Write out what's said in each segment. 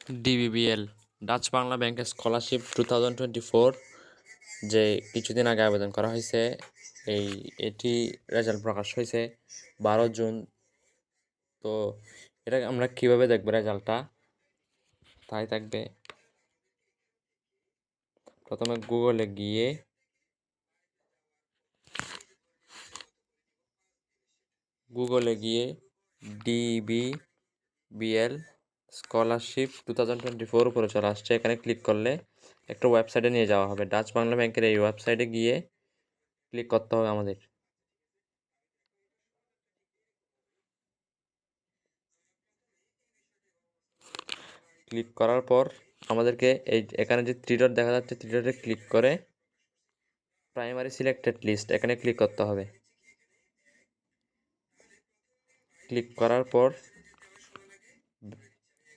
DBBL Dutch Bangla bank scholarship 2024 যে কিছুদিন আগে আবেদন করা হয়েছে এটি রেজাল্ট প্রকাশ হয়েছে 12 জুন। তো এটা আমরা কিভাবে দেখব রেজাল্টটা, তাই থাকবে প্রথমে গুগলে গিয়ে ডিবিবিএল স্কলারশিপ 2024 উপরে চলে আসছে। এখানে ক্লিক করলে একটা ওয়েবসাইটে নিয়ে যাওয়া হবে। ডাচ বাংলা ব্যাংকের এই ওয়েবসাইটে গিয়ে ক্লিক করতে হবে আমাদের। ক্লিক করার পর আমাদেরকে এখানে যে থ্রি ডট দেখা যাচ্ছে, থ্রি ডটে ক্লিক করে প্রাইমারি সিলেক্টেড লিস্ট এখানে ক্লিক করতে হবে। ক্লিক করার পর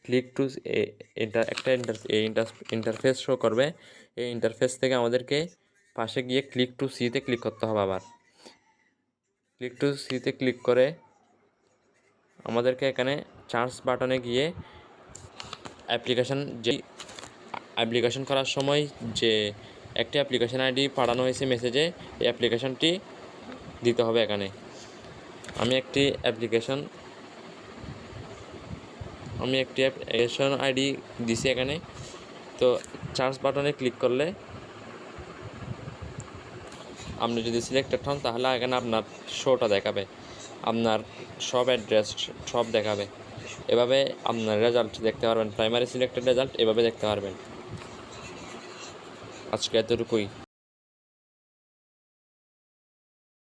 ক্লিক টু একটা ইন্টারফেস শো করবে। এই ইন্টারফেস থেকে আমাদেরকে পাশে গিয়ে ক্লিক টু সিতে ক্লিক করতে হবে। আবার ক্লিক টু সিতে ক্লিক করে আমাদেরকে এখানে চার্জ বাটনে গিয়ে অ্যাপ্লিকেশন করার সময় যে একটি অ্যাপ্লিকেশন আইডি পাঠানো হয়েছে মেসেজে, এই অ্যাপ্লিকেশনটি দিতে হবে এখানে। আমি একটি অ্যাপ্লিকেশন আইডি দিছি এখানে। তো চার্জ বাটনে ক্লিক করলে আপনি যদি সিলেক্টেড হন তাহলে এখানে আপনার শোটা দেখাবে, আপনার সব অ্যাড্রেস সব দেখাবে। এভাবে আপনার রেজাল্ট দেখতে পারবেন, প্রাইমারি সিলেক্টেড রেজাল্ট এভাবে দেখতে পারবেন। আজকে এতটুকুই।